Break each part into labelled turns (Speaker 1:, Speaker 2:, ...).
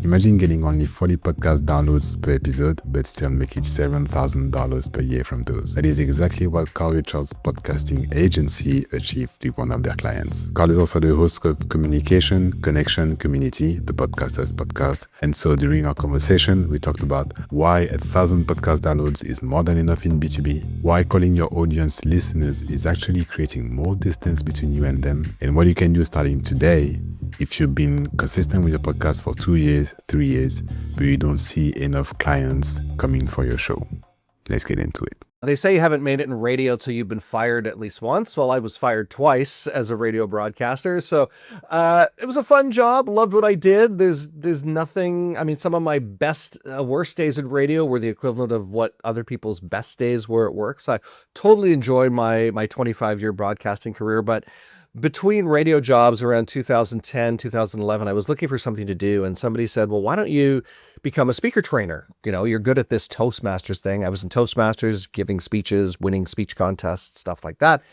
Speaker 1: Imagine getting only 40 podcast downloads per episode, but still making $7,000 per year from those. That is exactly what Carl Richards' podcasting agency achieved with one of their clients. Carl is also the host of Communication, Connection, Community, the Podcaster's podcast. And so during our conversation, we talked about why 1,000 podcast downloads is more than enough in B2B, why calling your audience listeners is actually creating more distance between you and them, and what you can do starting today if you've been consistent with your podcast for 2 years, 3 years, but you don't see enough clients coming for your show. Let's get into it.
Speaker 2: They say you haven't made it in radio till you've been fired at least once. Well, I was fired twice as a radio broadcaster. So it was a fun job. Loved what I did. There's nothing. I mean, some of my worst days in radio were the equivalent of what other people's best days were at work. So I totally enjoyed my 25-year broadcasting career. But between radio jobs around 2010, 2011, I was looking for something to do. And somebody said, well, why don't you become a speaker trainer? You know, you're good at this Toastmasters thing. I was in Toastmasters, giving speeches, winning speech contests, stuff like that.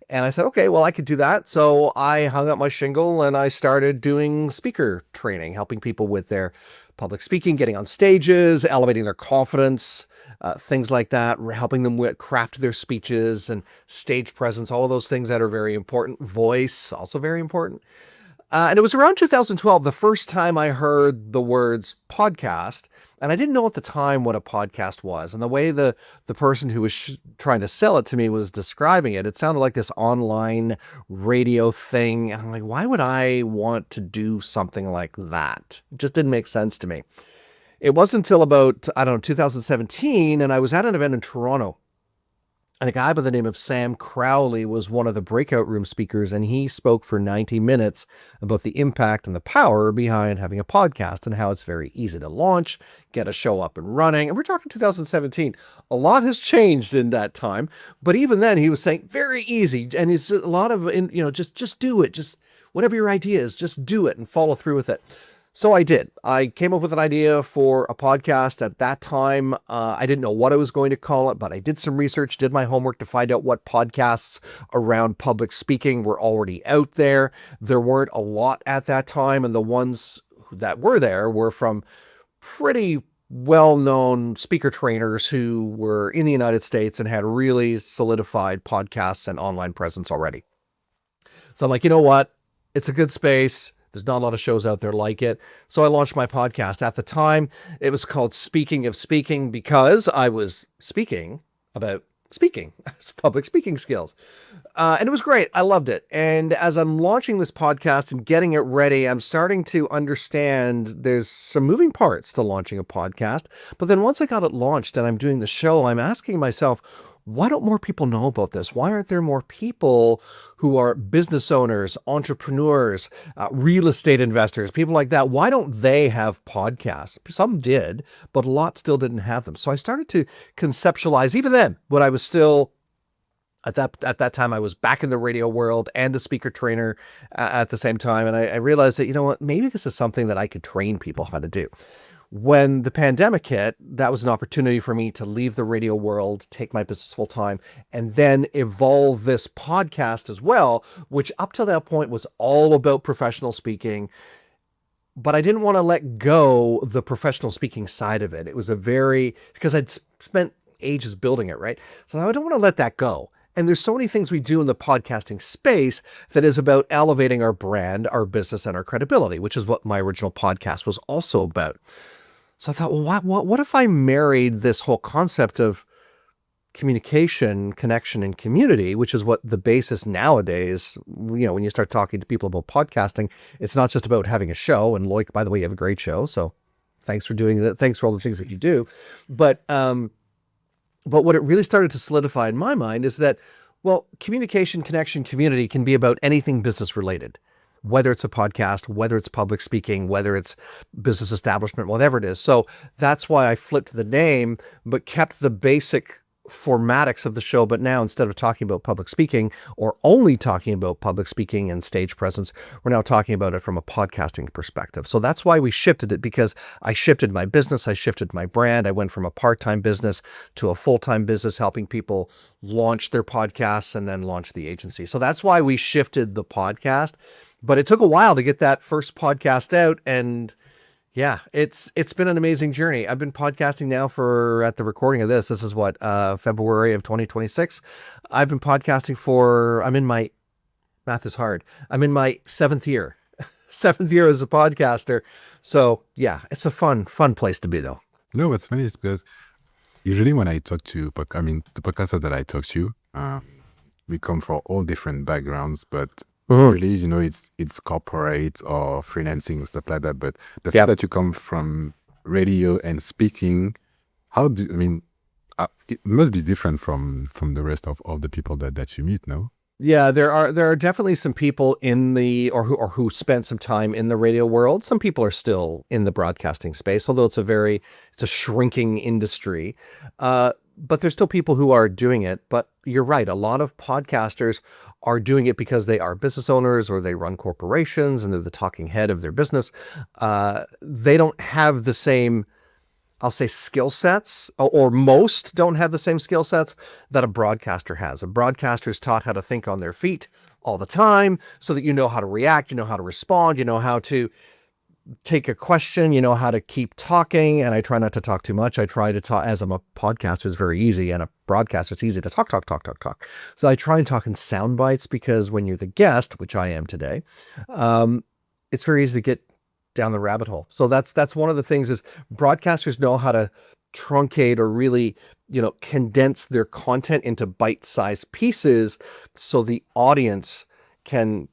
Speaker 2: And I said, okay, well, I could do that. So I hung up my shingle and I started doing speaker training, helping people with their public speaking, getting on stages, elevating their confidence, things like that, helping them craft their speeches and stage presence, all of those things that are very important. Voice, also very important. And it was around 2012, the first time I heard the words podcast, and I didn't know at the time what a podcast was. And the way the person who was trying to sell it to me was describing it, it sounded like this online radio thing. And I'm like, why would I want to do something like that? It just didn't make sense to me. It wasn't until about, 2017, and I was at an event in Toronto. And a guy by the name of Sam Crowley was one of the breakout room speakers, and he spoke for 90 minutes about the impact and the power behind having a podcast and how it's very easy to launch, get a show up and running. And we're talking 2017. A lot has changed in that time, but even then he was saying very easy. And it's a lot of, just do it. Just whatever your idea is, just do it and follow through with it. So I did. I came up with an idea for a podcast at that time. I didn't know what I was going to call it, but I did some research, did my homework to find out what podcasts around public speaking were already out there. There weren't a lot at that time, and the ones that were there were from pretty well-known speaker trainers who were in the United States and had really solidified podcasts and online presence already. So I'm like, you know what? It's a good space. There's not a lot of shows out there like it. So I launched my podcast. At the time, it was called Speaking of Speaking because I was speaking about speaking, public speaking skills. And it was great. I loved it. And as I'm launching this podcast and getting it ready, I'm starting to understand there's some moving parts to launching a podcast. But then once I got it launched and I'm doing the show, I'm asking myself, why don't more people know about this? Why aren't there more people who are business owners, entrepreneurs, real estate investors, people like that? Why don't they have podcasts? Some did, but a lot still didn't have them. So I started to conceptualize, even then, when I was still, at that time, I was back in the radio world and a speaker trainer at the same time. And I realized that, you know what, maybe this is something that I could train people how to do. When the pandemic hit, that was an opportunity for me to leave the radio world, take my business full time, and then evolve this podcast as well, which up till that point was all about professional speaking. But I didn't want to let go the professional speaking side of it. It was because I'd spent ages building it, right? So I don't want to let that go. And there's so many things we do in the podcasting space that is about elevating our brand, our business, and our credibility, which is what my original podcast was also about. So I thought, well, what if I married this whole concept of communication, connection, and community, which is what the basis nowadays, when you start talking to people about podcasting, it's not just about having a show. And Loic, by the way, you have a great show. So thanks for doing that. Thanks for all the things that you do. But what it really started to solidify in my mind is that, well, communication, connection, community can be about anything business related. Whether it's a podcast, whether it's public speaking, whether it's business establishment, whatever it is. So that's why I flipped the name, but kept the basic formatics of the show. But now instead of talking about public speaking or only talking about public speaking and stage presence, we're now talking about it from a podcasting perspective. So that's why we shifted it, because I shifted my business. I shifted my brand. I went from a part-time business to a full-time business, helping people launch their podcasts and then launch the agency. So that's why we shifted the podcast. But it took a while to get that first podcast out. And, Yeah, it's been an amazing journey. I've been podcasting now for at the recording of this is what February of 2026. I've been podcasting for I'm in my math is hard. I'm in my seventh year. Seventh year as a podcaster. So yeah, it's a fun place to be though.
Speaker 1: No, what's funny is because usually when I talk to, the podcasters that I talk to, we come from all different backgrounds, but really, it's corporate or freelancing and stuff like that. But the fact
Speaker 2: Yep.
Speaker 1: that you come from radio and speaking, it must be different from the rest of all the people that you meet, no?
Speaker 2: Yeah, there are definitely some people in the or who spent some time in the radio world. Some people are still in the broadcasting space, although it's a shrinking industry. But there's still people who are doing it. But you're right, a lot of podcasters are doing it because they are business owners or they run corporations and they're the talking head of their business. They don't have the same, I'll say, skill sets, or most don't have the same skill sets that a broadcaster has. A broadcaster is taught how to think on their feet all the time so that you know how to react, you know how to respond, you know how to take a question, you know how to keep talking. And I try not to talk too much. I try to talk, as I'm a podcaster, it's very easy, and a broadcaster, it's easy to talk, talk, talk, talk, talk. So I try and talk in sound bites because when you're the guest, which I am today, it's very easy to get down the rabbit hole. So that's one of the things is broadcasters know how to truncate or really, condense their content into bite-sized pieces so the audience can,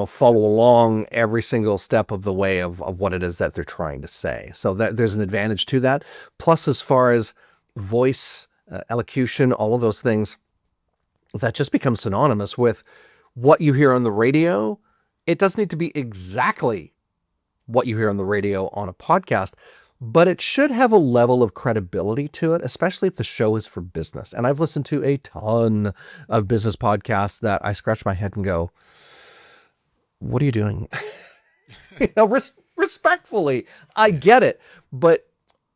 Speaker 2: follow along every single step of the way of what it is that they're trying to say. So that there's an advantage to that. Plus, as far as voice, elocution, all of those things, that just becomes synonymous with what you hear on the radio. It doesn't need to be exactly what you hear on the radio on a podcast, but it should have a level of credibility to it, especially if the show is for business. And I've listened to a ton of business podcasts that I scratch my head and go, what are you doing? Respectfully, I get it. But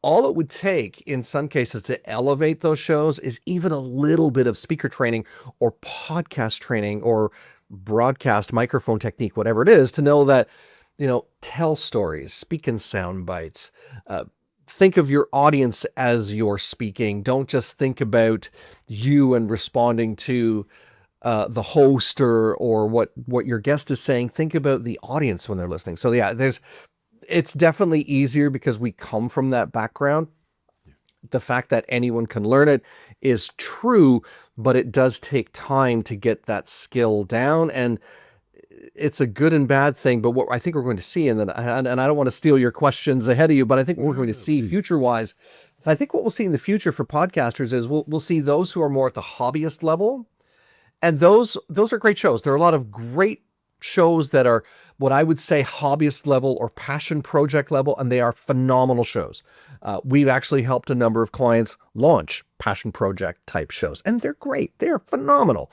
Speaker 2: all it would take in some cases to elevate those shows is even a little bit of speaker training or podcast training or broadcast microphone technique, whatever it is, to know that, tell stories, speak in sound bites, think of your audience as you're speaking. Don't just think about you and responding to the host or what your guest is saying. Think about the audience when they're listening. So yeah, it's definitely easier because we come from that background. The fact that anyone can learn it is true, but it does take time to get that skill down, and it's a good and bad thing. But what I think we're going to see, and I don't want to steal your questions ahead of you, but I think what we're going to see future-wise, I think what we'll see in the future for podcasters is we'll see those who are more at the hobbyist level, and those are great shows. There are a lot of great shows that are what I would say hobbyist level or passion project level, and they are phenomenal shows. We've actually helped a number of clients launch passion project type shows, and they're great. They're phenomenal.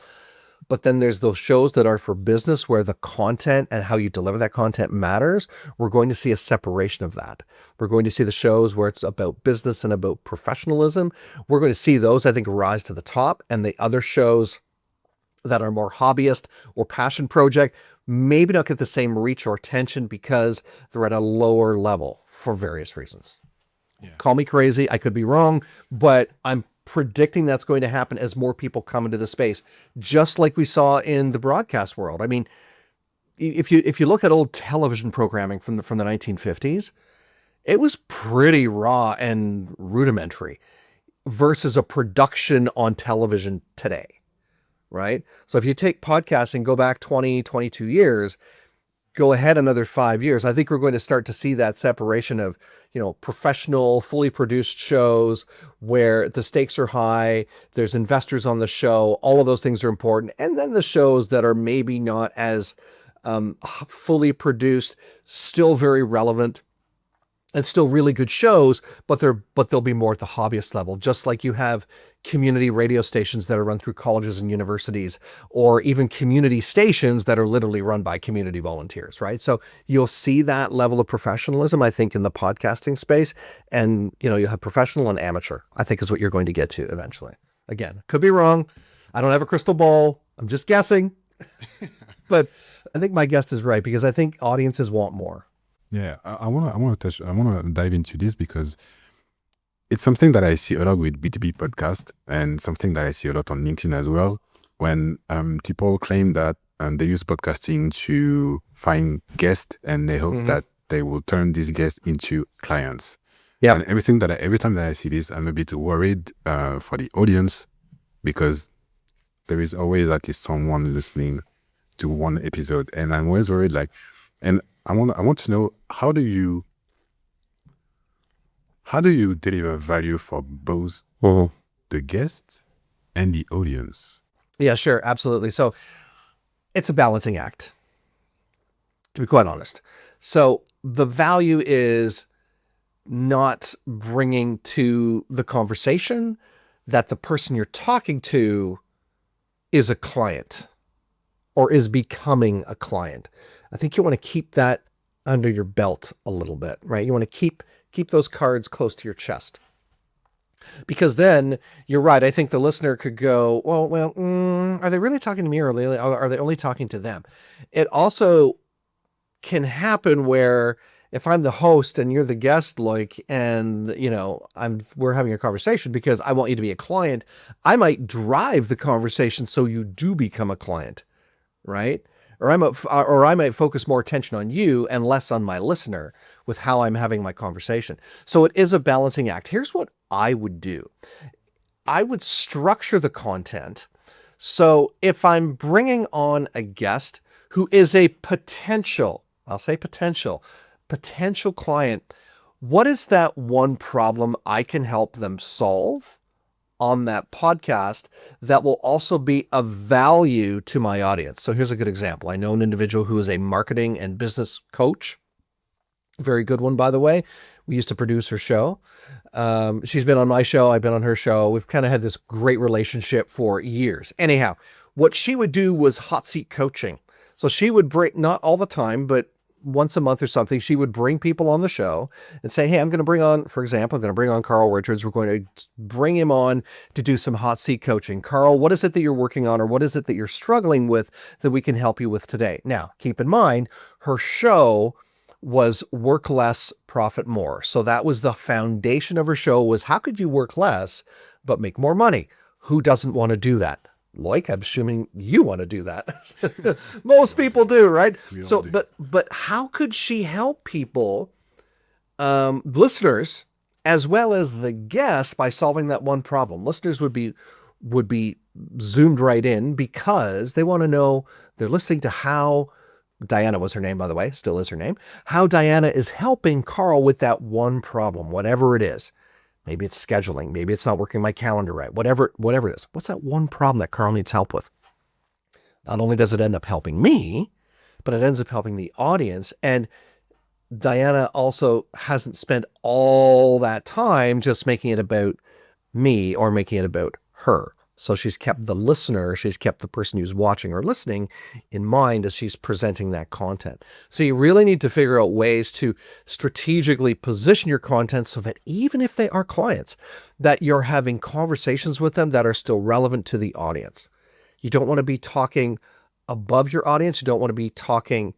Speaker 2: But then there's those shows that are for business where the content and how you deliver that content matters. We're going to see a separation of that. We're going to see the shows where it's about business and about professionalism. We're going to see those, I think, rise to the top, and the other shows that are more hobbyist or passion project maybe not get the same reach or attention because they're at a lower level for various reasons. Yeah. Call me crazy. I could be wrong, but I'm predicting that's going to happen as more people come into the space, just like we saw in the broadcast world. I mean, if you look at old television programming from the 1950s, it was pretty raw and rudimentary versus a production on television today. Right? So if you take podcasting, go back 20, 22 years, go ahead another 5 years, I think we're going to start to see that separation of, professional, fully produced shows where the stakes are high, there's investors on the show, all of those things are important. And then the shows that are maybe not as fully produced, still very relevant, and still really good shows, but they'll be more at the hobbyist level, just like you have community radio stations that are run through colleges and universities, or even community stations that are literally run by community volunteers, right? So you'll see that level of professionalism, I think, in the podcasting space, and you'll have professional and amateur, I think, is what you're going to get to eventually. Again, could be wrong. I don't have a crystal ball. I'm just guessing. But I think my guest is right, because I think audiences want more.
Speaker 1: Yeah, I want to dive into this because it's something that I see a lot with B2B podcast and something that I see a lot on LinkedIn as well. When people claim that they use podcasting to find guests and they hope that they will turn these guests into clients.
Speaker 2: Yeah.
Speaker 1: And every time that I see this, I'm a bit worried for the audience because there is always at least someone listening to one episode, and I'm always worried. And I want to know, how do you deliver value for both the guest and the audience?
Speaker 2: Yeah, sure. Absolutely. So it's a balancing act, to be quite honest. So the value is not bringing to the conversation that the person you're talking to is a client or is becoming a client. I think you want to keep that under your belt a little bit, right? You want to keep those cards close to your chest. Because then you're right. I think the listener could go, are they really talking to me, or are they only talking to them? It also can happen where if I'm the host and you're the guest, and we're having a conversation because I want you to be a client, I might drive the conversation so you do become a client, right? Or I might focus more attention on you and less on my listener with how I'm having my conversation. So it is a balancing act. Here's what I would do. I would structure the content. So if I'm bringing on a guest who is a potential client, what is that one problem I can help them solve on that podcast that will also be of value to my audience? So here's a good example. I know an individual who is a marketing and business coach. Very good one, by the way. We used to produce her show. She's been on my show. I've been on her show. We've kind of had this great relationship for years. Anyhow, what she would do was hot seat coaching. So she would bring, not all the time, but once a month or something, she would bring people on the show and say, hey, I'm going to bring on, for example, I'm going to bring on Carl Richards. We're going to bring him on to do some hot seat coaching. Carl, what is it that you're working on, or what is it that you're struggling with that we can help you with today? Now, keep in mind, her show was work less, profit more. So that was the foundation of her show, was how could you work less, but make more money? Who doesn't want to do that? Like, I'm assuming you want to do that. Most people do, right? So, do. But how could she help people, listeners, as well as the guest, by solving that one problem? Listeners would be zoomed right in because they want to know, they're listening to how Diana was her name, by the way, still is her name, how Diana is helping Carl with that one problem, whatever it is. Maybe it's scheduling. Maybe it's not working my calendar right. Whatever it is. What's that one problem that Carl needs help with? Not only does it end up helping me, but it ends up helping the audience. And Diana also hasn't spent all that time just making it about me or making it about her. So she's kept the listener, she's kept the person who's watching or listening in mind as she's presenting that content. So you really need to figure out ways to strategically position your content so that even if they are clients, that you're having conversations with them that are still relevant to the audience. You don't want to be talking above your audience. You don't want to be talking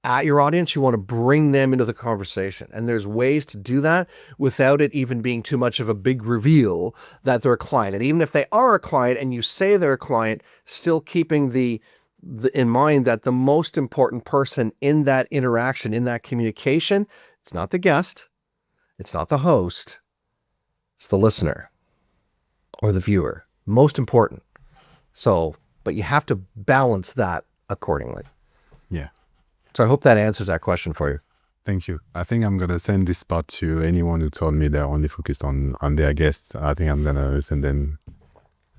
Speaker 2: at your audience. You want to bring them into the conversation. And there's ways to do that without it even being too much of a big reveal that they're a client. And even if they are a client and you say they're a client, still keeping the in mind that the most important person in that interaction, in that communication, it's not the guest, it's not the host, it's the listener or the viewer. Most important. So, but you have to balance that accordingly.
Speaker 1: Yeah.
Speaker 2: So I hope that answers that question for you.
Speaker 1: Thank you. I think I'm going to send this part to anyone who told me they're only focused on their guests. I think I'm going to send them.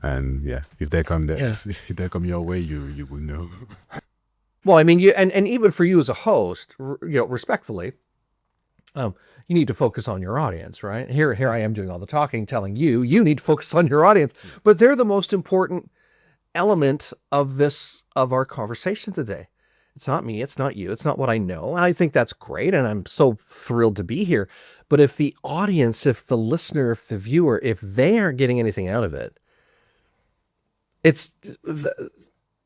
Speaker 1: And yeah, if they come there, if they come your way, you will know.
Speaker 2: Well, I mean, and even for you as a host, respectfully, you need to focus on your audience, right? Here I am doing all the talking, telling you need to focus on your audience, but they're the most important element of our conversation today. It's not me. It's not you. It's not what I know. I think that's great. And I'm so thrilled to be here. But if the audience, if the listener, if the viewer, if they aren't getting anything out of it,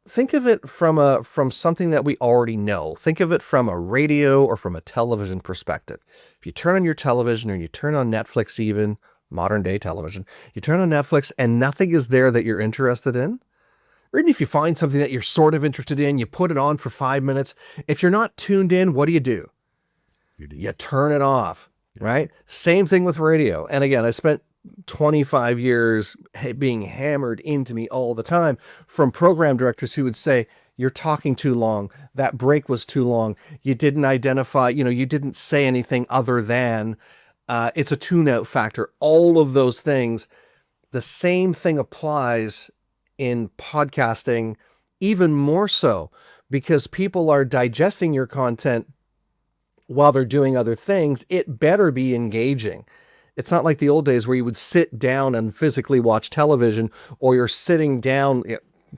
Speaker 2: think of it from something that we already know. Think of it from a radio or from a television perspective. If you turn on your television or you turn on Netflix, even modern day television, you turn on Netflix and nothing is there that you're interested in. Or even if you find something that you're sort of interested in, you put it on for 5 minutes. If you're not tuned in, what do? You turn it off, right? Same thing with radio. And again, I spent 25 years being hammered into me all the time from program directors who would say, you're talking too long. That break was too long. You didn't identify, you didn't say anything other than it's a tune out factor. All of those things. The same thing applies in podcasting, even more so, because people are digesting your content while they're doing other things. It better be engaging. It's not like the old days where you would sit down and physically watch television, or you're sitting down.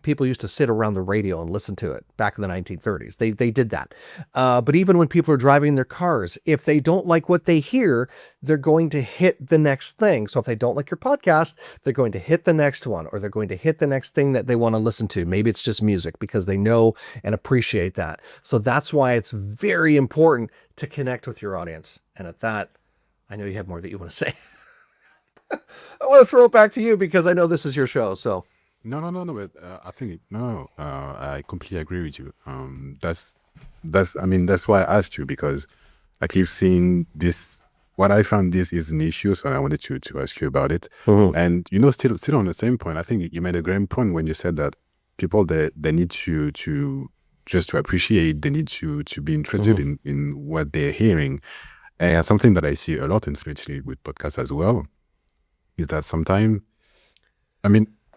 Speaker 2: People used to sit around the radio and listen to it back in the 1930s. They did that. But even when people are driving their cars, if they don't like what they hear, they're going to hit the next thing. So if they don't like your podcast, they're going to hit the next one, or they're going to hit the next thing that they want to listen to. Maybe it's just music because they know and appreciate that. So that's why it's very important to connect with your audience. And at that, I know you have more that you want to say. I want to throw it back to you because I know this is your show. So.
Speaker 1: No. But I think I completely agree with you. That's why I asked you, because I keep seeing this. What I found this is an issue, so I wanted to ask you about it.
Speaker 2: Mm-hmm.
Speaker 1: And still on the same point, I think you made a great point when you said that people they need to just to appreciate. They need to be interested in what they're hearing. And something that I see a lot, especially with podcasts as well, is that sometimes,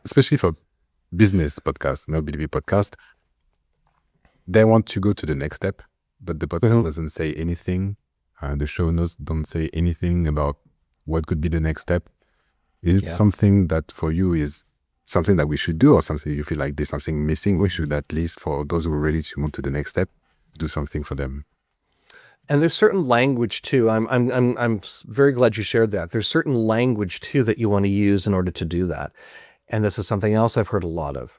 Speaker 1: especially for business podcasts, B2B podcast, they want to go to the next step, but the podcast doesn't say anything. The show notes don't say anything about what could be the next step. Is it something that for you is something that we should do, or something you feel like there's something missing? We should, at least for those who are ready to move to the next step, do something for them.
Speaker 2: And there's certain language too. I'm very glad you shared that. There's certain language too that you want to use in order to do that. And this is something else I've heard a lot of,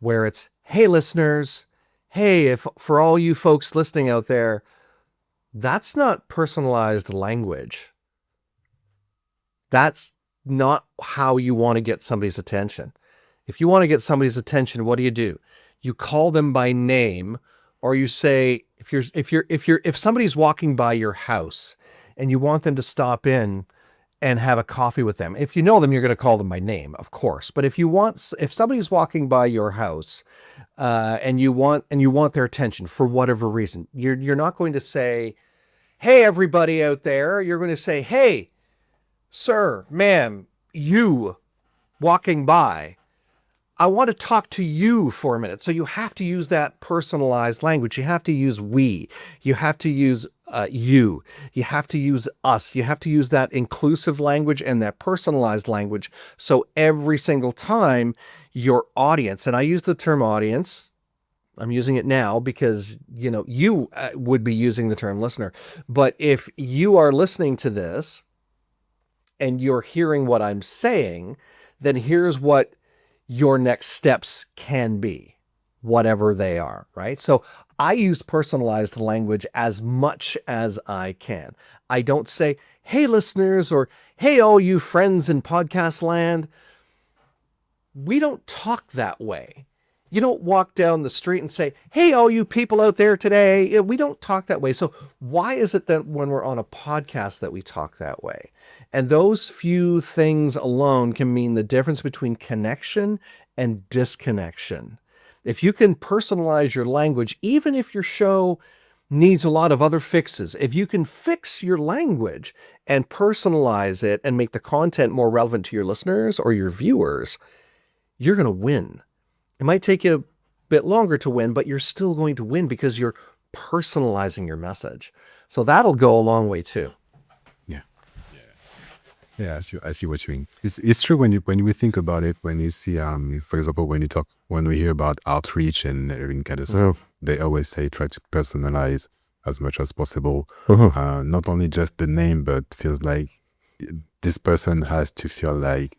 Speaker 2: where it's, hey, listeners, hey, if for all you folks listening out there, that's not personalized language. That's not how you want to get somebody's attention. If you want to get somebody's attention, what do? You call them by name, or you say, if somebody's walking by your house and you want them to stop in and have a coffee with them. If you know them, you're going to call them by name, of course. But if somebody's walking by your house, and you want their attention for whatever reason, you're not going to say, hey, everybody out there. You're going to say, hey, sir, ma'am, you walking by, I want to talk to you for a minute. So you have to use that personalized language. You have to use we. You have to use you. You have to use us. You have to use that inclusive language and that personalized language. So every single time your audience, and I use the term audience, I'm using it now because, you would be using the term listener. But if you are listening to this and you're hearing what I'm saying, then here's what your next steps can be, whatever they are, right? So I use personalized language as much as I can. I don't say, hey, listeners, or hey, all you friends in podcast land. We don't talk that way. You don't walk down the street and say, hey, all you people out there today. We don't talk that way. So why is it that when we're on a podcast that we talk that way? And those few things alone can mean the difference between connection and disconnection. If you can personalize your language, even if your show needs a lot of other fixes, if you can fix your language and personalize it and make the content more relevant to your listeners or your viewers, you're going to win. It might take you a bit longer to win, but you're still going to win because you're personalizing your message. So that'll go a long way too.
Speaker 1: Yeah, I see what you mean. It's true when we think about it. When you see, for example, when we hear about outreach and kind of stuff, they always say try to personalize as much as possible. Not only just the name, but feels like this person has to feel like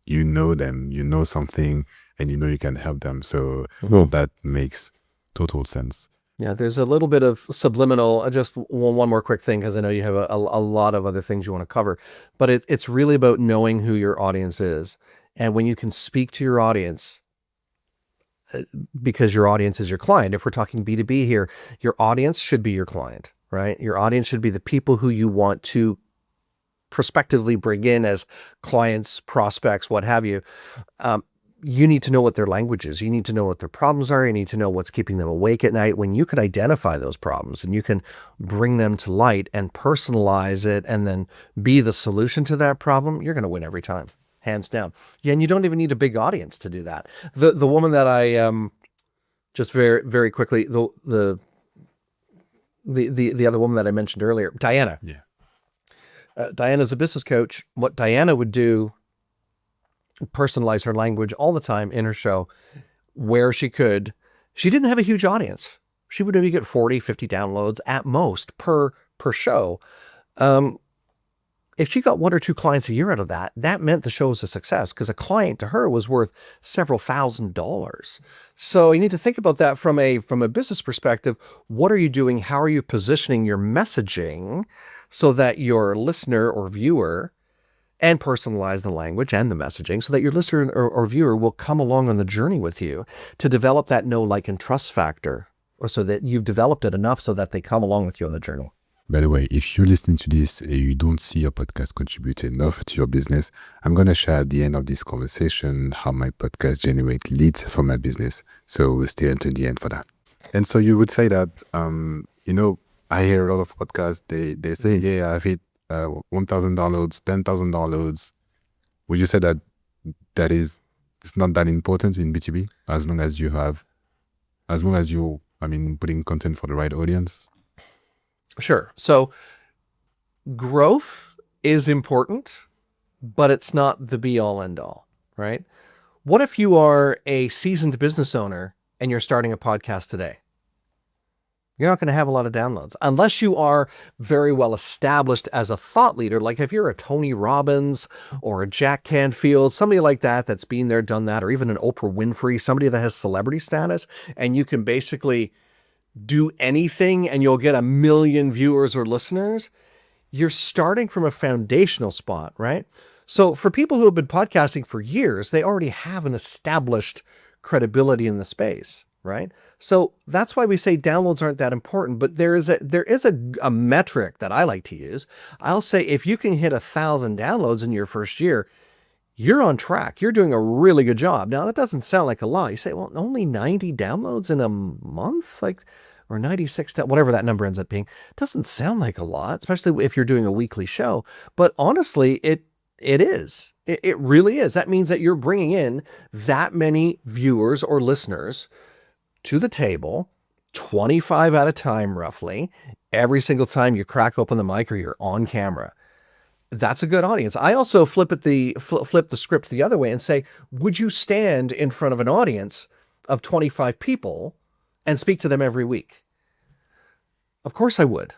Speaker 1: you know them, you know something, and you know you can help them. So
Speaker 2: Mhm.
Speaker 1: that makes total sense.
Speaker 2: Yeah, there's a little bit of subliminal. Just one more quick thing, because I know you have a lot of other things you want to cover, but it's really about knowing who your audience is. And when you can speak to your audience, because your audience is your client. If we're talking B2B here, your audience should be your client, right? Your audience should be the people who you want to prospectively bring in as clients, prospects, what have you. You need to know what their language is. You need to know what their problems are. You need to know what's keeping them awake at night. When you can identify those problems and you can bring them to light and personalize it and then be the solution to that problem, you're going to win every time, hands down. Yeah, and you don't even need a big audience to do that. The woman that I just very quickly, the other woman that I mentioned earlier, Diana.
Speaker 1: Yeah.
Speaker 2: Diana's a business coach. What Diana would do, personalize her language all the time in her show where she could. She didn't have a huge audience. She would maybe get 40, 50 downloads at most per show. If she got 1 or 2 clients a year out of that, that meant the show was a success, because a client to her was worth several $1,000s. So you need to think about that from a business perspective. What are you doing? How are you positioning your messaging so that your listener or viewer, and personalize the language and the messaging so that your listener or viewer will come along on the journey with you to develop that know, like, and trust factor, or so that you've developed it enough so that they come along with you on the journey.
Speaker 1: By the way, if you're listening to this and you don't see your podcast contribute enough to your business, I'm going to share at the end of this conversation how my podcast generates leads for my business. So stay until the end for that. And so you would say that, I hear a lot of podcasts, they say, yeah, I've hit 1,000 downloads, 10,000 downloads. Would you say that it's not that important in B2B as long as you're putting content for the right audience?
Speaker 2: Sure. So growth is important, but it's not the be all end all, right? What if you are a seasoned business owner and you're starting a podcast today? You're not going to have a lot of downloads unless you are very well established as a thought leader. Like if you're a Tony Robbins or a Jack Canfield, somebody like that, that's been there, done that, or even an Oprah Winfrey, somebody that has celebrity status, and you can basically do anything and you'll get 1 million viewers or listeners. You're starting from a foundational spot, right? So for people who have been podcasting for years, they already have an established credibility in the space, right? So that's why we say downloads aren't that important, but there is a metric that I like to use. I'll say if you can hit 1,000 downloads in your first year, you're on track. You're doing a really good job. Now that doesn't sound like a lot. You say, well, only 90 downloads in a month, or 96, whatever that number ends up being, doesn't sound like a lot, especially if you're doing a weekly show. But honestly, it is. It really is. That means that you're bringing in that many viewers or listeners to the table, 25 at a time, roughly, every single time you crack open the mic or you're on camera. That's a good audience. I also flip the script the other way and say, would you stand in front of an audience of 25 people and speak to them every week? Of course I would.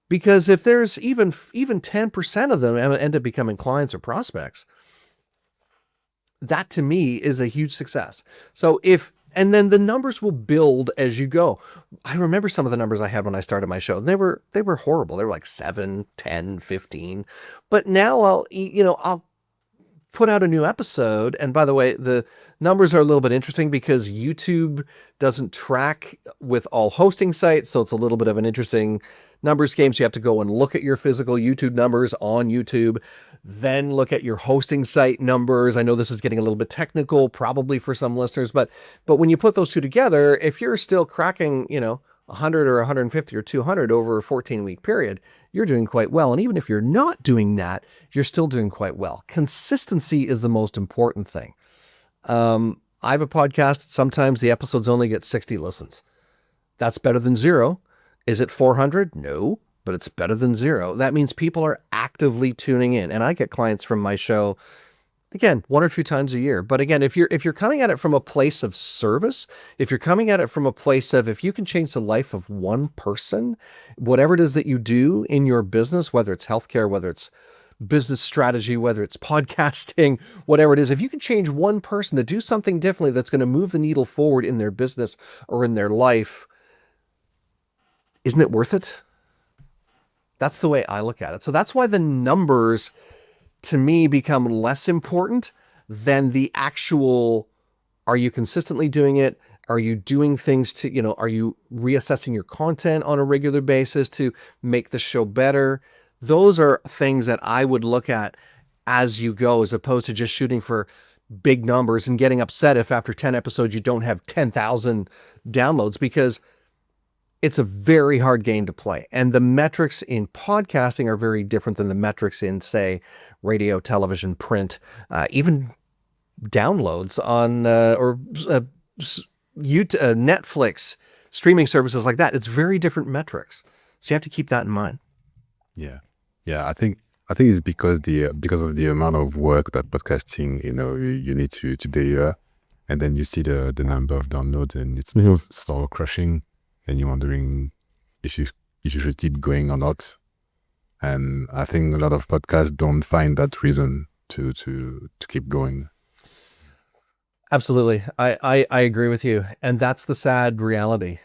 Speaker 2: Because if there's even 10% of them end up becoming clients or prospects, that to me is a huge success. And then the numbers will build as you go. I remember some of the numbers I had when I started my show. They were horrible. They were like 7, 10, 15. But now I'll put out a new episode. And by the way, the numbers are a little bit interesting because YouTube doesn't track with all hosting sites. So it's a little bit of an interesting numbers game. So you have to go and look at your physical YouTube numbers on YouTube, then look at your hosting site numbers. I know this is getting a little bit technical, probably for some listeners, but when you put those two together, if you're still cracking, 100 or 150 or 200 over a 14-week period, you're doing quite well. And even if you're not doing that, you're still doing quite well. Consistency is the most important thing. I have a podcast. Sometimes the episodes only get 60 listens. That's better than zero. Is it 400? No, but it's better than zero. That means people are actively tuning in. And I get clients from my show, again, 1 or 2 times a year. But again, if you're coming at it from a place of service, if you're coming at it from a place of, if you can change the life of one person, whatever it is that you do in your business, whether it's healthcare, whether it's business strategy, whether it's podcasting, whatever it is, if you can change one person to do something differently that's going to move the needle forward in their business or in their life, isn't it worth it? That's the way I look at it. So that's why the numbers to me become less important than the actual, are you consistently doing it? Are you doing things to, are you reassessing your content on a regular basis to make the show better? Those are things that I would look at as you go, as opposed to just shooting for big numbers and getting upset if after 10 episodes you don't have 10,000 downloads, because it's a very hard game to play. And the metrics in podcasting are very different than the metrics in, say, radio, television, print, even downloads on YouTube, Netflix, streaming services like that. It's very different metrics. So you have to keep that in mind.
Speaker 1: Yeah. I think it's because of the amount of work that podcasting, you need to deliver, and then you see the number of downloads, and it's start crushing, and you're wondering if you should keep going or not. And I think a lot of podcasts don't find that reason to keep going.
Speaker 2: Absolutely. I agree with you. And that's the sad reality.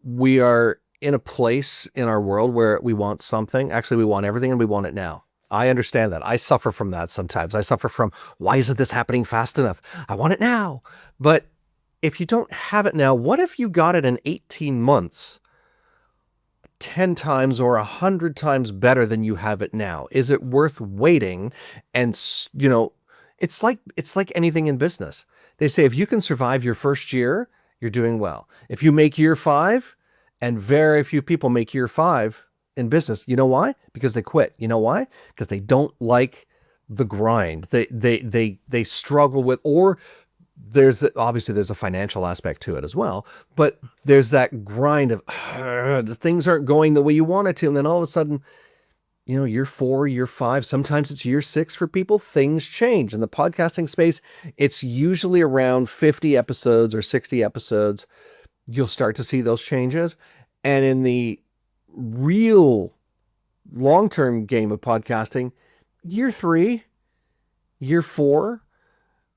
Speaker 2: We are in a place in our world where we want something. Actually, we want everything and we want it now. I understand that. I suffer from that sometimes. I suffer from, why isn't this happening fast enough? I want it now. But if you don't have it now, what if you got it in 18 months, 10 times or 100 times better than you have it now? Is it worth waiting? And, it's like anything in business. They say if you can survive your first year, you're doing well. If you make year 5, and very few people make year 5 in business, you know why? Because they quit. You know why? Because they don't like the grind. They struggle with, or there's a financial aspect to it as well, but there's that grind of things aren't going the way you want it to. And then all of a sudden, year 4, year 5, sometimes it's year 6 for people, things change. In the podcasting space, it's usually around 50 episodes or 60 episodes. You'll start to see those changes. And in the real long-term game of podcasting, year 3, year 4,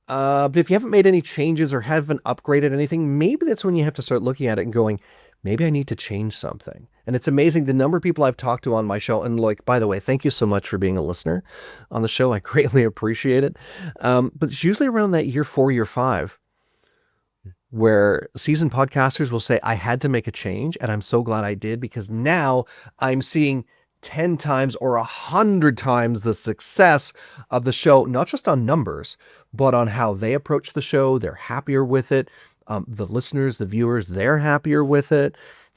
Speaker 2: but if you haven't made any changes or haven't upgraded anything, maybe that's when you have to start looking at it and going, maybe I need to change something. And it's amazing the number of people I've talked to on my show. And by the way, thank you so much for being a listener on the show. I greatly appreciate it. But it's usually around that year 4, year 5, where seasoned podcasters will say, I had to make a change and I'm so glad I did, because now I'm seeing 10 times or 100 times the success of the show, not just on numbers, but on how they approach the show. They're happier with it. The listeners, the viewers, they're happier with it.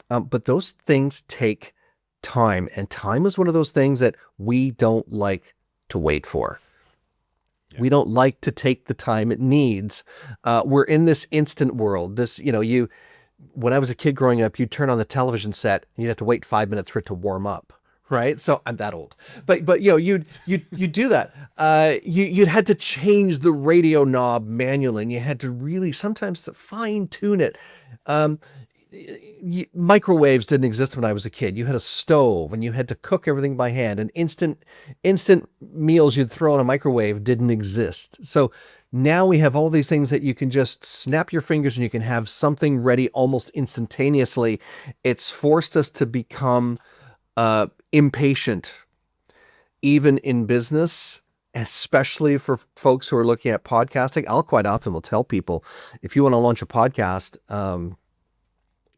Speaker 2: But those things take time, and time is one of those things that we don't like to wait for. Yeah. We don't like to take the time it needs. We're in this instant world. When I was a kid growing up, you'd turn on the television set and you'd have to wait 5 minutes for it to warm up. Right. So I'm that old, but you'd do that. You'd had to change the radio knob manually, and you had to really sometimes fine tune it. Microwaves didn't exist when I was a kid. You had a stove and you had to cook everything by hand, and instant meals you'd throw in a microwave didn't exist. So now we have all these things that you can just snap your fingers and you can have something ready almost instantaneously. It's forced us to become impatient, even in business, especially for folks who are looking at podcasting. I'll quite often will tell people, if you want to launch a podcast,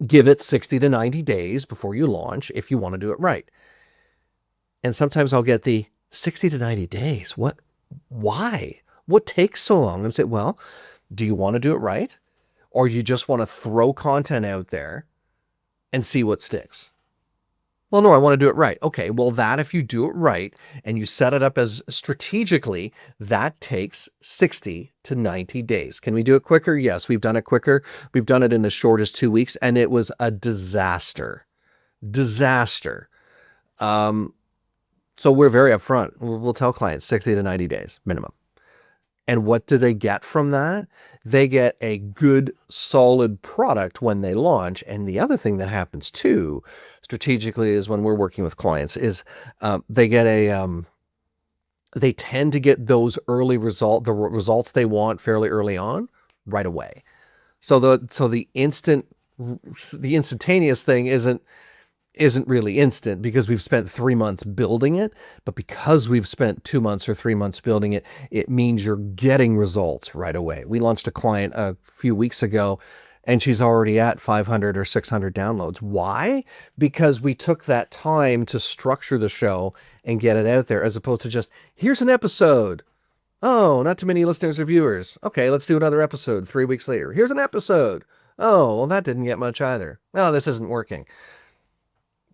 Speaker 2: give it 60 to 90 days before you launch if you want to do it right. And sometimes I'll get the 60 to 90 days. Why? What takes so long? And say, well, do you want to do it right? Or you just want to throw content out there and see what sticks? Well, no, I want to do it right. Okay, well, if you do it right and you set it up as strategically, that takes 60 to 90 days. Can we do it quicker? Yes, we've done it quicker. We've done it in as short as 2 weeks, and it was a disaster. So we're very upfront. We'll tell clients 60 to 90 days minimum. And what do they get from that? They get a good, solid product when they launch. And the other thing that happens too, strategically, is when we're working with clients, is they get they tend to get those the results they want fairly early on, right away. So the instantaneous thing isn't really instant because we've spent 3 months building it, but because we've spent 2 months or 3 months building it, it means you're getting results right away. We launched a client a few weeks ago and she's already at 500 or 600 downloads. Why? Because we took that time to structure the show and get it out there, as opposed to just, here's an episode. Oh, not too many listeners or viewers. Okay, let's do another episode 3 weeks later. Here's an episode. Oh, well, that didn't get much either. Oh, this isn't working.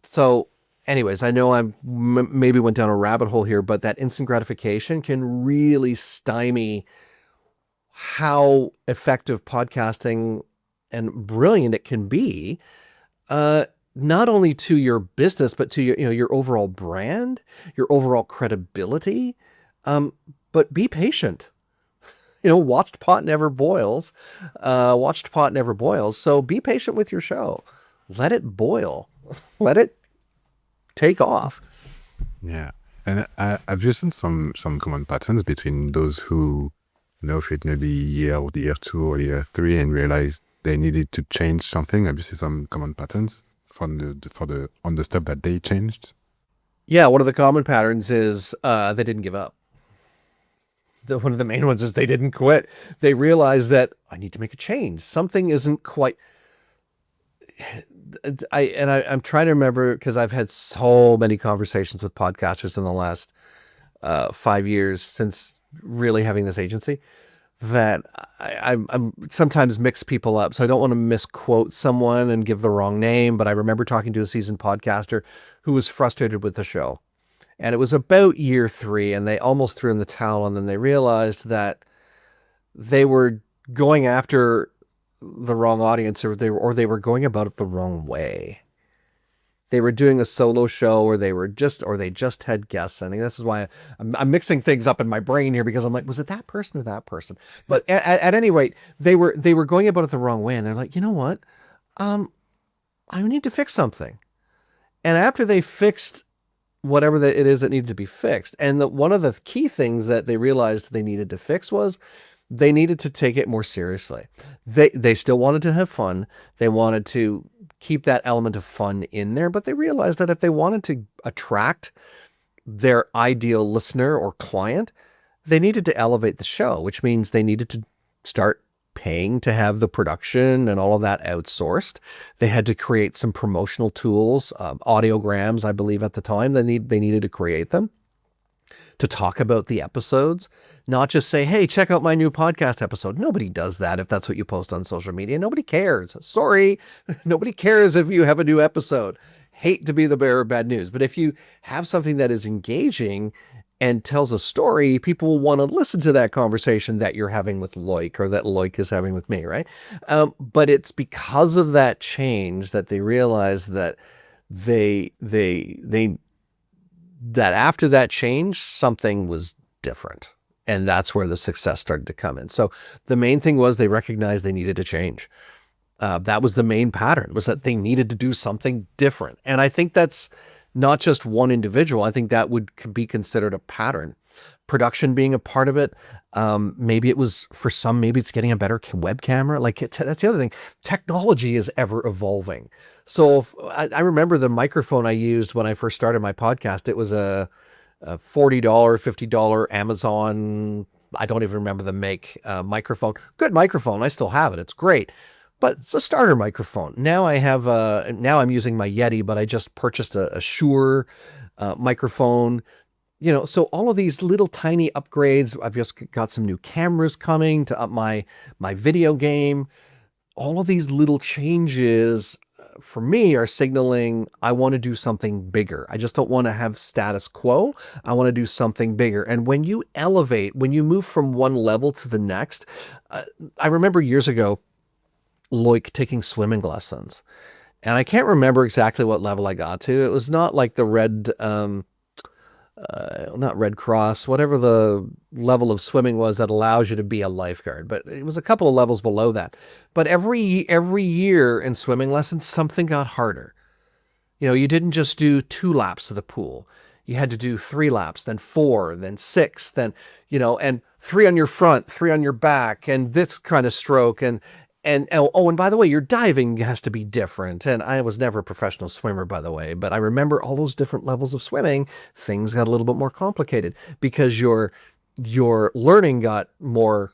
Speaker 2: So anyways, I know I maybe went down a rabbit hole here, but that instant gratification can really stymie how effective podcasting and brilliant it can be, not only to your business, but to your overall brand, your overall credibility. But be patient. Watched pot never boils. Watched pot never boils. So be patient with your show. Let it boil. Let it take off.
Speaker 1: Yeah. And I've just seen some common patterns between those who fit maybe year 2 or year 3 and realized they needed to change something. Have you seen some common patterns on the stuff that they changed?
Speaker 2: Yeah, one of the common patterns is they didn't give up. One of the main ones is they didn't quit. They realized that I need to make a change. Something isn't quite... I'm trying to remember, because I've had so many conversations with podcasters in the last 5 years since really having this agency, that I'm sometimes mix people up. So I don't want to misquote someone and give the wrong name, but I remember talking to a seasoned podcaster who was frustrated with the show. And it was about year 3 and they almost threw in the towel, and then they realized that they were going after the wrong audience, or they were going about it the wrong way. They were doing a solo show, or they just had guests. I think this is why I'm mixing things up in my brain here, because I'm like, was it that person or that person? But at any rate, they were going about it the wrong way, and they're like, you know what? I need to fix something. And after they fixed whatever it is that needed to be fixed, and one of the key things that they realized they needed to fix was they needed to take it more seriously. They still wanted to have fun. They wanted to keep that element of fun in there, but they realized that if they wanted to attract their ideal listener or client, they needed to elevate the show, which means they needed to start paying to have the production and all of that outsourced. They had to create some promotional tools, audiograms, I believe at the time. They needed to create them to talk about the episodes, not just say, hey, check out my new podcast episode. Nobody does that if that's what you post on social media. Nobody cares. Sorry. Nobody cares if you have a new episode. Hate to be the bearer of bad news. But if you have something that is engaging and tells a story, people will want to listen to that conversation that you're having with Loic, or that Loic is having with me, right? But it's because of that change that they realize that that after that change, something was different. And that's where the success started to come in. So the main thing was they recognized they needed to change. That was the main pattern, was that they needed to do something different. And I think that's not just one individual. I think that would be considered a pattern. Production being a part of it. Maybe it was, for some, maybe it's getting a better web camera. That's the other thing. Technology is ever evolving. So I remember the microphone I used when I first started my podcast. It was a $40, $50 Amazon, I don't even remember the make, microphone. Good microphone. I still have it. It's great. But it's a starter microphone. Now now I'm using my Yeti, but I just purchased a Shure microphone. So all of these little tiny upgrades. I've just got some new cameras coming to up my video game. All of these little changes for me are signaling I want to do something bigger. I just don't want to have status quo. I want to do something bigger. And when you elevate, when you move from one level to the next, I remember years ago, Loic taking swimming lessons. And I can't remember exactly what level I got to. It was not like the red not Red Cross, whatever the level of swimming was that allows you to be a lifeguard, but it was a couple of levels below that. But every year in swimming lessons, something got harder. You didn't just do 2 laps of the pool. You had to do 3 laps, then 4, then 6, then, and 3 on your front, 3 on your back, and this kind of stroke. And by the way, your diving has to be different. And I was never a professional swimmer, by the way, but I remember all those different levels of swimming. Things got a little bit more complicated because your learning got more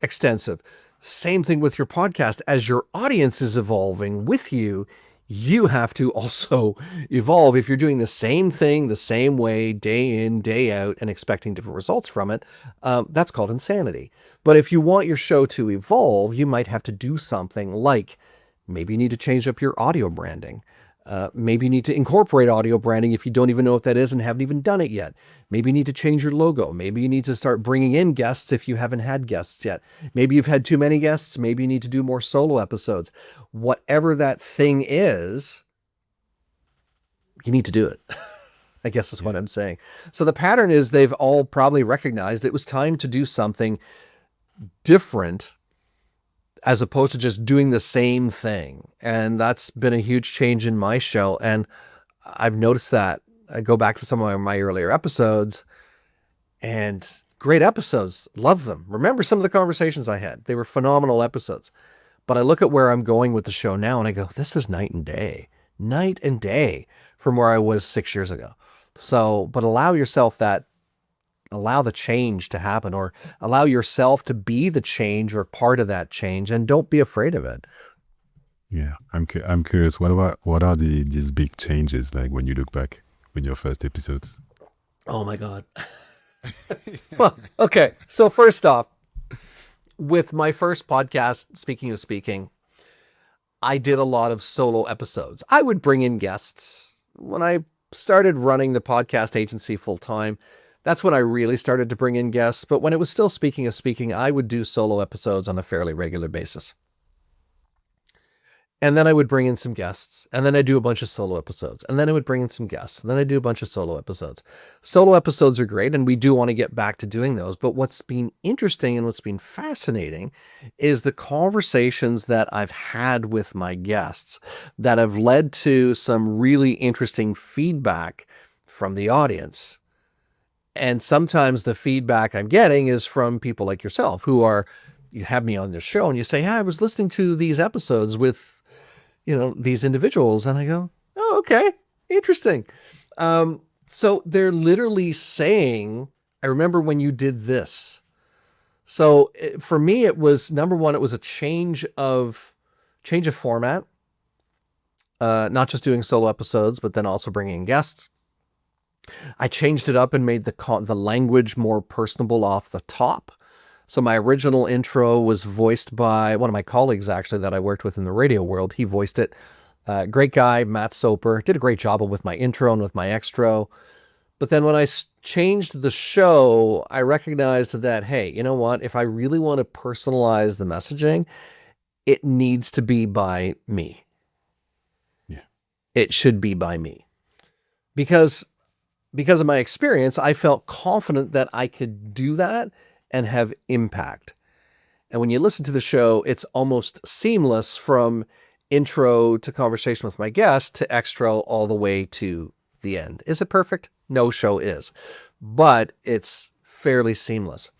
Speaker 2: extensive. Same thing with your podcast. As your audience is evolving with you, you have to also evolve. If you're doing the same thing the same way day in, day out, and expecting different results from it, that's called insanity. But if you want your show to evolve, you might have to do something like maybe you need to change up your audio branding. Maybe you need to incorporate audio branding if you don't even know what that is and haven't even done it yet. Maybe you need to change your logo. Maybe you need to start bringing in guests if you haven't had guests yet. Maybe you've had too many guests. Maybe you need to do more solo episodes. Whatever that thing is, you need to do it. I guess is what I'm saying. So the pattern is they've all probably recognized it was time to do something different as opposed to just doing the same thing. And that's been a huge change in my show. And I've noticed that. I go back to some of my earlier episodes, and great episodes. Love them. Remember some of the conversations I had. They were phenomenal episodes. But I look at where I'm going with the show now and I go, this is night and day from where I was 6 years ago. So, but allow the change to happen, or allow yourself to be the change or part of that change, and don't be afraid of it.
Speaker 1: Yeah, I'm curious. What are these big changes like when you look back with your first episodes?
Speaker 2: Oh my God. Well, okay. So first off, with my first podcast, Speaking of Speaking, I did a lot of solo episodes. I would bring in guests. When I started running the podcast agency full time, that's when I really started to bring in guests. But when it was still Speaking of Speaking, I would do solo episodes on a fairly regular basis. And then I would bring in some guests, and then I'd do a bunch of solo episodes, and then I would bring in some guests, and then I'd do a bunch of solo episodes. Solo episodes are great, and we do want to get back to doing those. But what's been interesting and what's been fascinating is the conversations that I've had with my guests that have led to some really interesting feedback from the audience. And sometimes the feedback I'm getting is from people like yourself you have me on this show and you say, hey, I was listening to these episodes with these individuals. And I go, oh, okay, interesting. So they're literally saying, I remember when you did this. So for me, it was, number one, it was a change of format, not just doing solo episodes, but then also bringing in guests. I changed it up and made the language more personable off the top. So my original intro was voiced by one of my colleagues, actually, that I worked with in the radio world. He voiced it. Great guy, Matt Soper. Did a great job with my intro and with my extra. But then when I changed the show, I recognized that, hey, you know what? If I really want to personalize the messaging, it needs to be by me.
Speaker 1: Yeah.
Speaker 2: It should be by me. Because of my experience, I felt confident that I could do that and have impact. And when you listen to the show, it's almost seamless from intro to conversation with my guest to extra all the way to the end. Is it perfect? No show is, but it's fairly seamless.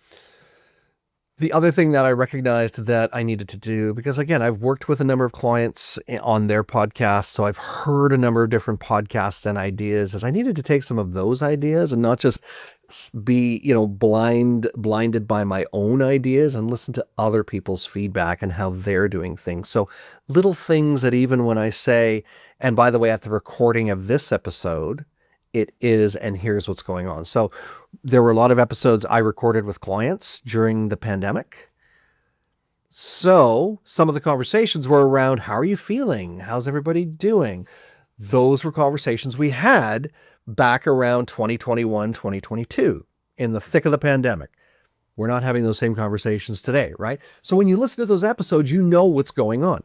Speaker 2: The other thing that I recognized that I needed to do, because again, I've worked with a number of clients on their podcasts, so I've heard a number of different podcasts and ideas, is I needed to take some of those ideas and not just be, blinded by my own ideas, and listen to other people's feedback and how they're doing things. So little things that even when I say, and by the way, at the recording of this episode, it is, and here's what's going on. So there were a lot of episodes I recorded with clients during the pandemic. So some of the conversations were around, how are you feeling? How's everybody doing? Those were conversations we had back around 2021, 2022, in the thick of the pandemic. We're not having those same conversations today, right? So when you listen to those episodes, you know what's going on.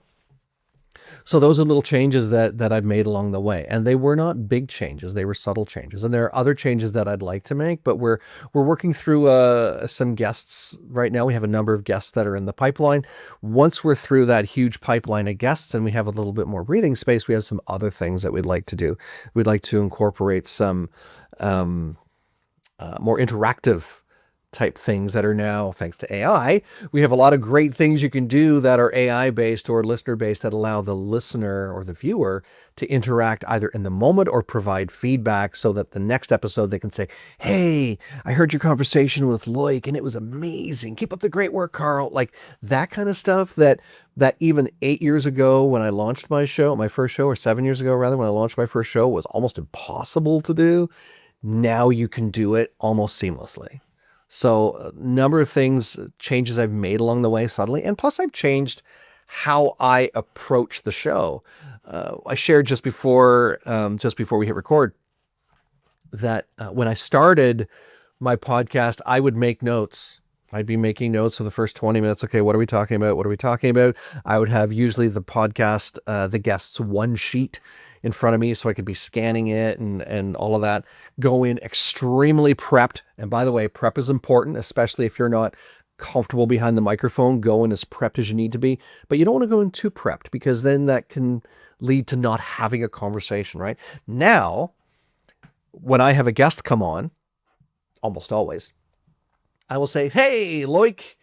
Speaker 2: So those are little changes that I've made along the way, and they were not big changes; they were subtle changes. And there are other changes that I'd like to make, but we're working through some guests right now. We have a number of guests that are in the pipeline. Once we're through that huge pipeline of guests and we have a little bit more breathing space, we have some other things that we'd like to do. We'd like to incorporate some more interactive type things that are now, thanks to AI, we have a lot of great things you can do that are AI based or listener based that allow the listener or the viewer to interact either in the moment or provide feedback so that the next episode they can say, hey, I heard your conversation with Loic and it was amazing. Keep up the great work, Carl. Like that kind of stuff that even 8 years ago when I launched my first show, or 7 years ago rather, when I launched my first show, was almost impossible to do. Now you can do it almost seamlessly. So a number of things, changes I've made along the way subtly. And plus I've changed how I approach the show. I shared just before we hit record that when I started my podcast, I would make notes. I'd be making notes for the first 20 minutes. Okay, what are we talking about? What are we talking about? I would have usually the podcast, the guest's one sheet in front of me so I could be scanning it and all of that. Go in extremely prepped. And by the way, prep is important, especially if you're not comfortable behind the microphone. Go in as prepped as you need to be. But you don't want to go in too prepped because then that can lead to not having a conversation, right? Now, when I have a guest come on, almost always, I will say, hey, Loic,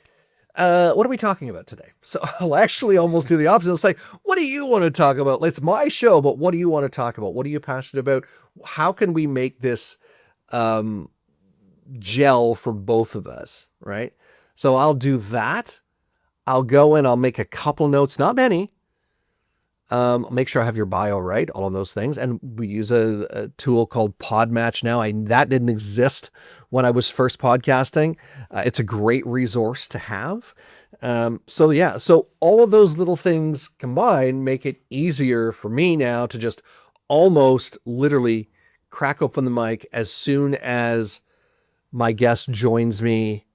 Speaker 2: what are we talking about today? So I'll actually almost do the opposite. I'll say, what do you want to talk about? It's my show, but what do you want to talk about? What are you passionate about? How can we make this gel for both of us, right? So I'll do that. I'll go in, I'll make a couple notes, not many. Make sure I have your bio right, all of those things. And we use a tool called Podmatch now. That didn't exist when I was first podcasting. It's a great resource to have. So all of those little things combined make it easier for me now to just almost literally crack open the mic as soon as my guest joins me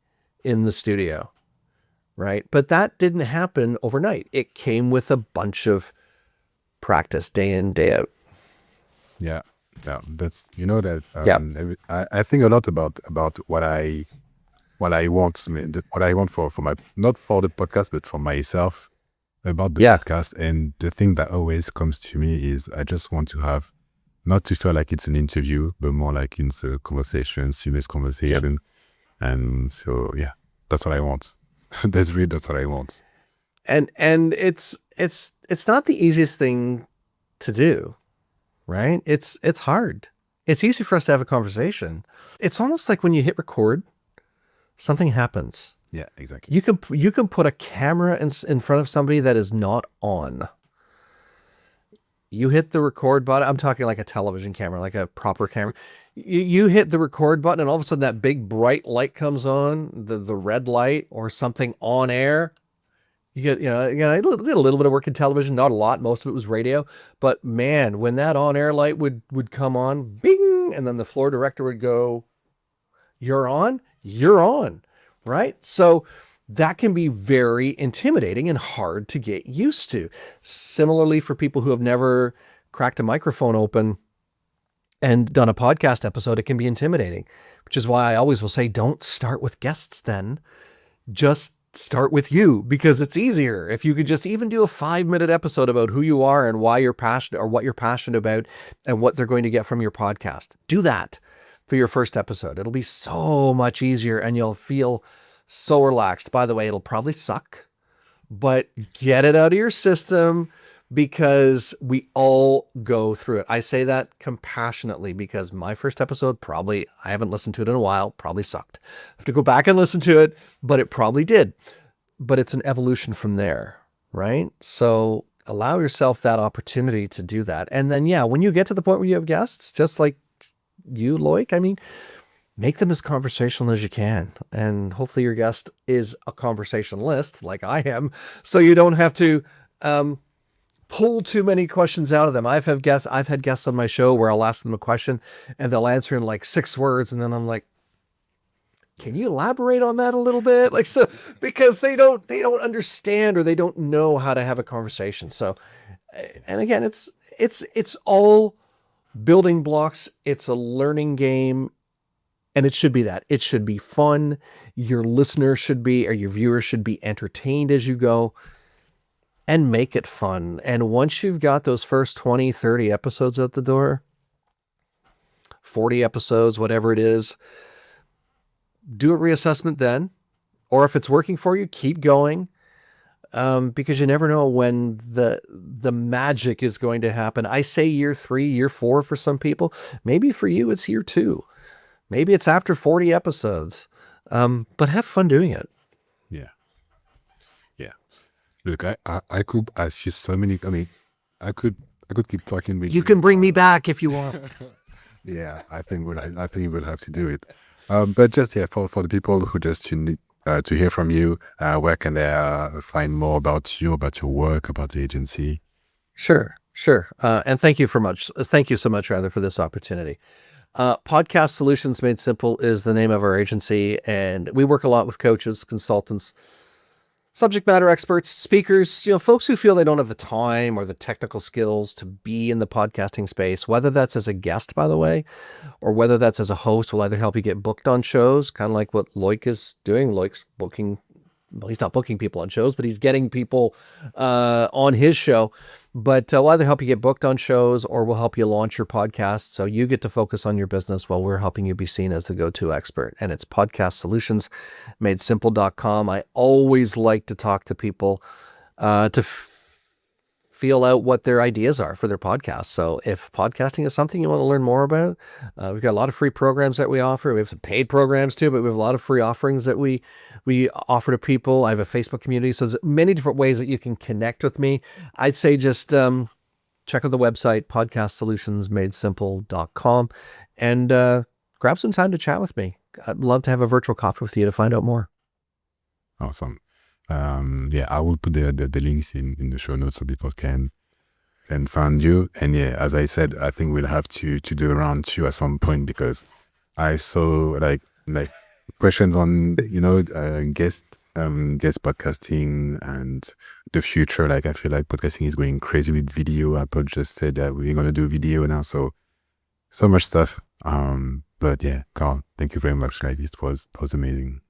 Speaker 2: in the studio, right? But that didn't happen overnight. It came with a bunch of practice day in, day out.
Speaker 1: Yeah. That's, I think a lot about what I want. I mean, what I want for my, not for the podcast, but for myself about the podcast. And the thing that always comes to me is I just want to have, not to feel like it's an interview, but more like it's a conversation, seamless conversation. Yeah. And so, that's what I want. That's what I want.
Speaker 2: And it's not the easiest thing to do, right? It's hard. It's easy for us to have a conversation. It's almost like when you hit record, something happens.
Speaker 1: Yeah, exactly.
Speaker 2: You can put a camera in front of somebody that is not on. You hit the record button. I'm talking like a television camera, like a proper camera. You hit the record button and all of a sudden that big bright light comes on, the red light or something on air. I did a little bit of work in television, not a lot. Most of it was radio. But man, when that on-air light would come on, bing, and then the floor director would go, you're on, right? So that can be very intimidating and hard to get used to. Similarly, for people who have never cracked a microphone open and done a podcast episode, it can be intimidating, which is why I always will say, don't start with guests then. Just start with you, because it's easier. If you could just even do a 5-minute episode about who you are and why you're passionate, or what you're passionate about and what they're going to get from your podcast. Do that for your first episode. It'll be so much easier and you'll feel so relaxed. By the way, it'll probably suck, but get it out of your system, because we all go through it. I say that compassionately because my first episode, I haven't listened to it in a while, probably sucked. I have to go back and listen to it, but it probably did. But it's an evolution from there, right? So allow yourself that opportunity to do that. And then, when you get to the point where you have guests, just like you, Loic, make them as conversational as you can. And hopefully your guest is a conversationalist like I am, so you don't have to pull too many questions out of them. I've had guests on my show where I'll ask them a question and they'll answer in like 6 words. And then I'm like, can you elaborate on that a little bit? Because they don't understand, or they don't know how to have a conversation. So And again, it's all building blocks. It's a learning game. And it should be that. It should be fun. Your listener should be, or your viewer should be entertained as you go, and make it fun. And once you've got those first 20, 30 episodes out the door, 40 episodes, whatever it is, do a reassessment then. Or if it's working for you, keep going. Because you never know when the magic is going to happen. I say year 3, year 4 for some people. Maybe for you, it's year 2. Maybe it's after 40 episodes, but have fun doing it.
Speaker 1: Yeah. Yeah. Look, I could ask you so many, I could keep talking with you.
Speaker 2: You can bring me back if you want.
Speaker 1: Yeah, I think we'll have to do it. But just, for the people who just need to hear from you, where can they find more about you, about your work, about the agency?
Speaker 2: Sure. And thank you so much for this opportunity. Podcast Solutions Made Simple is the name of our agency, and we work a lot with coaches, consultants, subject matter experts, speakers, folks who feel they don't have the time or the technical skills to be in the podcasting space, whether that's as a guest, by the way, or whether that's as a host. We'll either help you get booked on shows, kind of like what Loic is doing. Loic's booking, well, he's not booking people on shows, but he's getting people on his show. But we'll either help you get booked on shows, or we'll help you launch your podcast so you get to focus on your business while we're helping you be seen as the go-to expert. And it's podcastsolutionsmadesimple.com. I always like to talk to people to feel out what their ideas are for their podcast. So if podcasting is something you want to learn more about, we've got a lot of free programs that we offer. We have some paid programs too, but we have a lot of free offerings that we offer to people. I have a Facebook community. So there's many different ways that you can connect with me. I'd say just check out the website, podcastsolutionsmadesimple.com, and grab some time to chat with me. I'd love to have a virtual coffee with you to find out more.
Speaker 1: Awesome. I will put the links in the show notes so people can find you. And as I said, I think we'll have to do a round 2 at some point, because I saw like questions on guest podcasting and the future. Like, I feel like podcasting is going crazy with video. Apple just said that we're gonna do video now, so much stuff. But Carl, thank you very much. Like, it was amazing.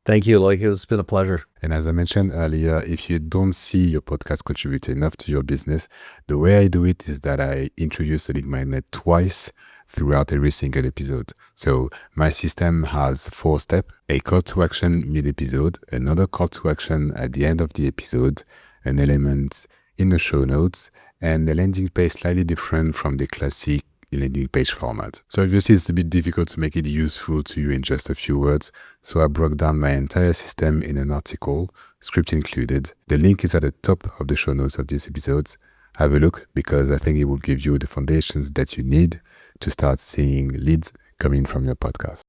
Speaker 2: Thank you, Loic. It's been a pleasure.
Speaker 1: And as I mentioned earlier, if you don't see your podcast contribute enough to your business, the way I do it is that I introduce a lead magnet twice throughout every single episode. So my system has 4 steps: a call to action mid-episode, another call to action at the end of the episode, an element in the show notes, and a landing page slightly different from the classic landing page format. So obviously it's a bit difficult to make it useful to you in just a few words, so I broke down my entire system in an article, script included. The link is at the top of the show notes of these episodes. Have a look, because I think it will give you the foundations that you need to start seeing leads coming from your podcast.